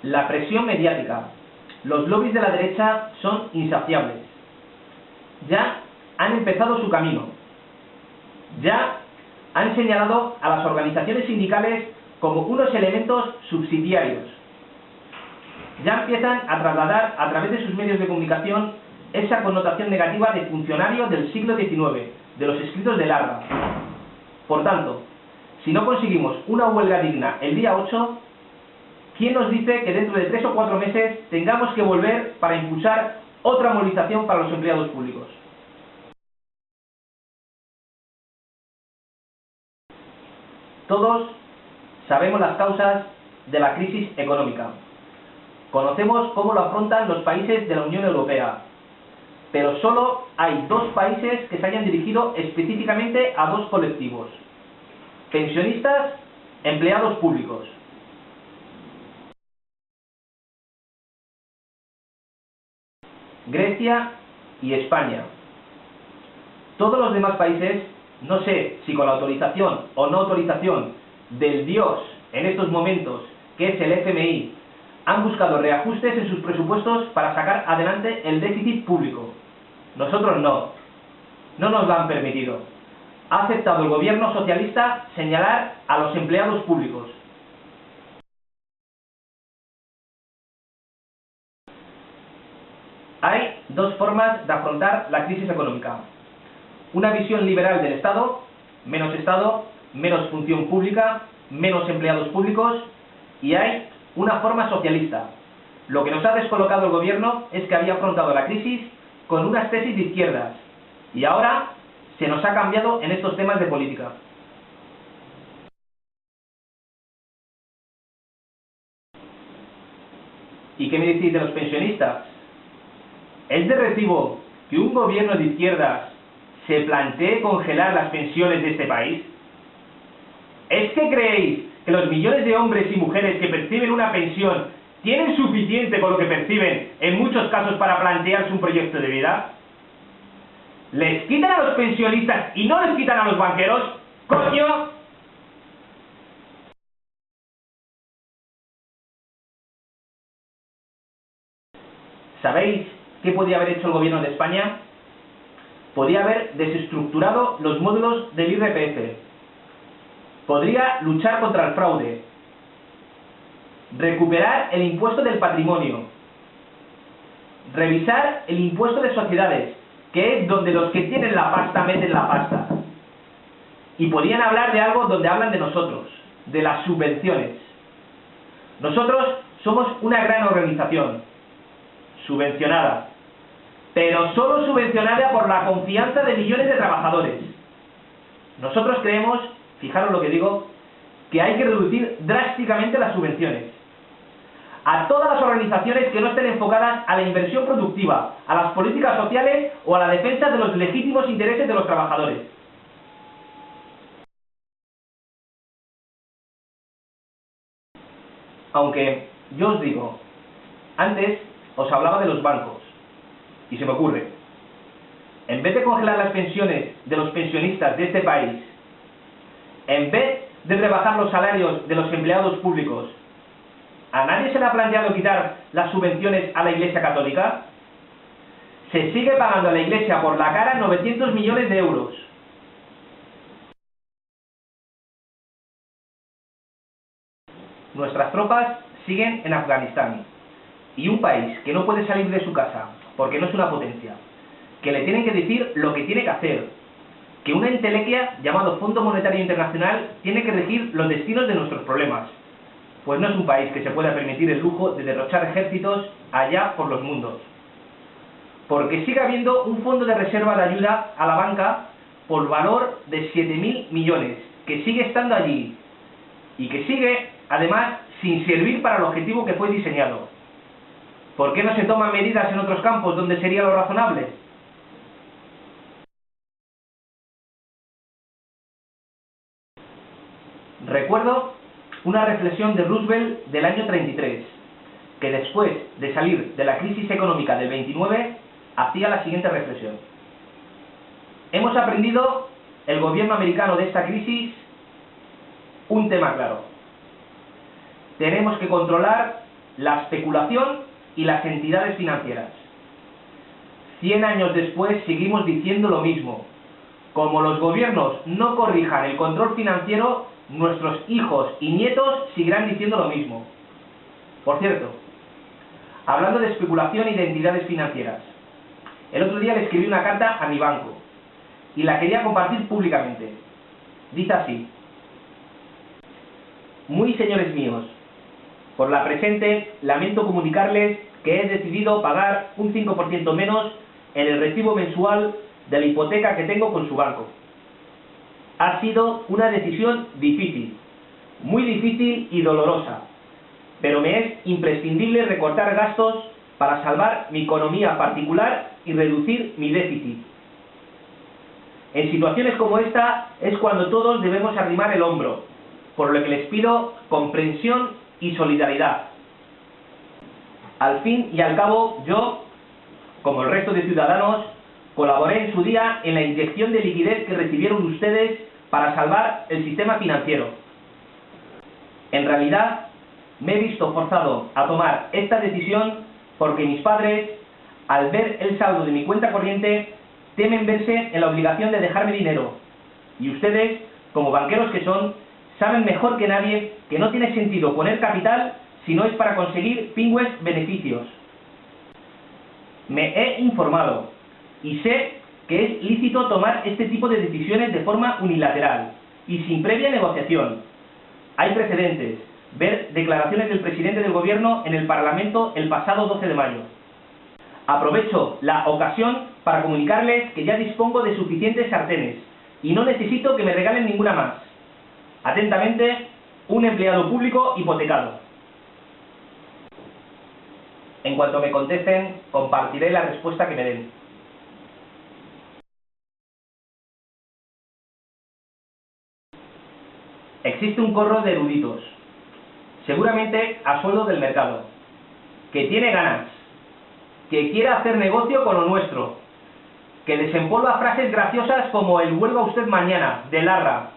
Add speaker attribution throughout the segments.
Speaker 1: la presión mediática. Los lobbies de la derecha son insaciables. Ya han empezado su camino. Ya han señalado a las organizaciones sindicales como unos elementos subsidiarios. Ya empiezan a trasladar a través de sus medios de comunicación esa connotación negativa de funcionario del siglo XIX, de los escritos de Larra. Por tanto, si no conseguimos una huelga digna el día 8, ¿quién nos dice que dentro de 3 o 4 meses tengamos que volver para impulsar otra movilización para los empleados públicos? Todos sabemos las causas de la crisis económica. Conocemos cómo lo afrontan los países de la Unión Europea. Pero solo hay 2 países que se hayan dirigido específicamente a 2 colectivos: pensionistas, empleados públicos. Grecia y España. Todos los demás países, no sé si con la autorización o no autorización del dios en estos momentos, que es el FMI, han buscado reajustes en sus presupuestos para sacar adelante el déficit público. Nosotros no. No nos lo han permitido. Ha aceptado el gobierno socialista señalar a los empleados públicos. Hay 2 formas de afrontar la crisis económica. Una visión liberal del Estado, menos función pública, menos empleados públicos, y hay una forma socialista. Lo que nos ha descolocado el gobierno es que había afrontado la crisis con unas tesis de izquierdas, y ahora se nos ha cambiado en estos temas de política. ¿Y qué me decís de los pensionistas? ¿Es de recibo que un gobierno de izquierdas se plantee congelar las pensiones de este país? ¿Es que creéis que los millones de hombres y mujeres que perciben una pensión tienen suficiente con lo que perciben en muchos casos para plantearse un proyecto de vida? ¿Les quitan a los pensionistas y no les quitan a los banqueros? ¡Coño! ¿Sabéis qué podía haber hecho el gobierno de España? Podría haber desestructurado los módulos del IRPF. Podría luchar contra el fraude. Recuperar el impuesto del patrimonio. Revisar el impuesto de sociedades, que es donde los que tienen la pasta meten la pasta. Y podrían hablar de algo donde hablan de nosotros, de las subvenciones. Nosotros somos una gran organización, subvencionada, pero solo subvencionada por la confianza de millones de trabajadores. Nosotros creemos, fijaros lo que digo, que hay que reducir drásticamente las subvenciones a todas las organizaciones que no estén enfocadas a la inversión productiva, a las políticas sociales o a la defensa de los legítimos intereses de los trabajadores. Aunque yo os digo, antes os hablaba de los bancos, y se me ocurre, en vez de congelar las pensiones de los pensionistas de este país, en vez de rebajar los salarios de los empleados públicos, ¿a nadie se le ha planteado quitar las subvenciones a la Iglesia Católica? Se sigue pagando a la Iglesia por la cara 900 millones de euros. Nuestras tropas siguen en Afganistán, y un país que no puede salir de su casa porque no es una potencia, que le tienen que decir lo que tiene que hacer, que una entelequia llamado Fondo Monetario Internacional tiene que regir los destinos de nuestros problemas, pues no es un país que se pueda permitir el lujo de derrochar ejércitos allá por los mundos. Porque sigue habiendo un fondo de reserva de ayuda a la banca por valor de 7.000 millones, que sigue estando allí, y que sigue, además, sin servir para el objetivo que fue diseñado. ¿Por qué no se toman medidas en otros campos donde sería lo razonable? Recuerdo una reflexión de Roosevelt del año 33, que después de salir de la crisis económica del 29, hacía la siguiente reflexión. Hemos aprendido, el gobierno americano, de esta crisis, un tema claro. Tenemos que controlar la especulación y las entidades financieras. 100 años después seguimos diciendo lo mismo. Como los gobiernos no corrijan el control financiero, nuestros hijos y nietos seguirán diciendo lo mismo. Por cierto, hablando de especulación y de entidades financieras, el otro día le escribí una carta a mi banco y la quería compartir públicamente. Dice así: muy señores míos, por la presente lamento comunicarles que he decidido pagar un 5% menos en el recibo mensual de la hipoteca que tengo con su banco. Ha sido una decisión difícil, muy difícil y dolorosa, pero me es imprescindible recortar gastos para salvar mi economía particular y reducir mi déficit. En situaciones como esta es cuando todos debemos arrimar el hombro, por lo que les pido comprensión y solidaridad. Al fin y al cabo, yo, como el resto de ciudadanos, colaboré en su día en la inyección de liquidez que recibieron ustedes para salvar el sistema financiero. En realidad, me he visto forzado a tomar esta decisión porque mis padres, al ver el saldo de mi cuenta corriente, temen verse en la obligación de dejarme dinero. Y ustedes, como banqueros que son, saben mejor que nadie que no tiene sentido poner capital si no es para conseguir pingües beneficios. Me he informado y sé que es lícito tomar este tipo de decisiones de forma unilateral y sin previa negociación. Hay precedentes. Ver declaraciones del presidente del gobierno en el Parlamento el pasado 12 de mayo. Aprovecho la ocasión para comunicarles que ya dispongo de suficientes sartenes y no necesito que me regalen ninguna más. Atentamente, un empleado público hipotecado. En cuanto me contesten, compartiré la respuesta que me den. Existe un corro de eruditos, seguramente a sueldo del mercado, que tiene ganas, que quiere hacer negocio con lo nuestro, que desempolva frases graciosas como el "vuelva usted mañana" de Larra,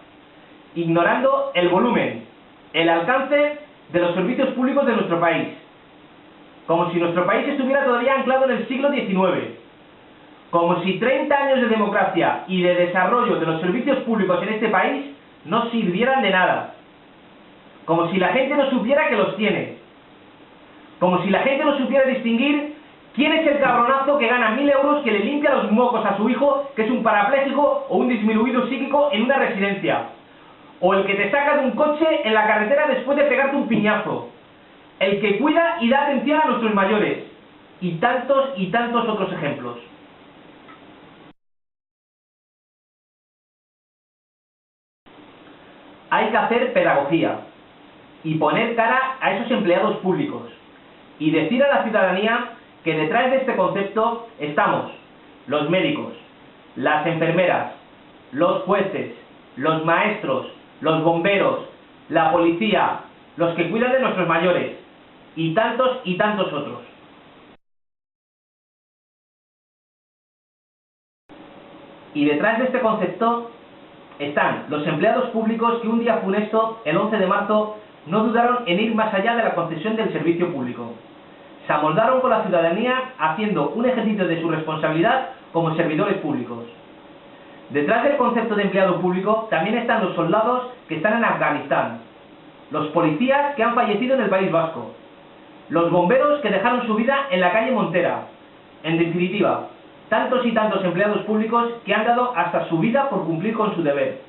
Speaker 1: ignorando el volumen, el alcance de los servicios públicos de nuestro país, como si nuestro país estuviera todavía anclado en el siglo XIX, como si 30 años de democracia y de desarrollo de los servicios públicos en este país no sirvieran de nada, como si la gente no supiera que los tiene, como si la gente no supiera distinguir quién es el cabronazo que gana 1000 euros que le limpia los mocos a su hijo, que es un parapléjico o un disminuido psíquico en una residencia, o el que te saca de un coche en la carretera después de pegarte un piñazo, el que cuida y da atención a nuestros mayores, y tantos otros ejemplos. Hay que hacer pedagogía y poner cara a esos empleados públicos y decir a la ciudadanía que detrás de este concepto estamos los médicos, las enfermeras, los jueces, los maestros, los bomberos, la policía, los que cuidan de nuestros mayores y tantos otros. Y detrás de este concepto están los empleados públicos que un día funesto, el 11 de marzo, no dudaron en ir más allá de la concesión del servicio público. Se amoldaron con la ciudadanía haciendo un ejercicio de su responsabilidad como servidores públicos. Detrás del concepto de empleado público también están los soldados que están en Afganistán, los policías que han fallecido en el País Vasco, los bomberos que dejaron su vida en la calle Montera. En definitiva, tantos y tantos empleados públicos que han dado hasta su vida por cumplir con su deber.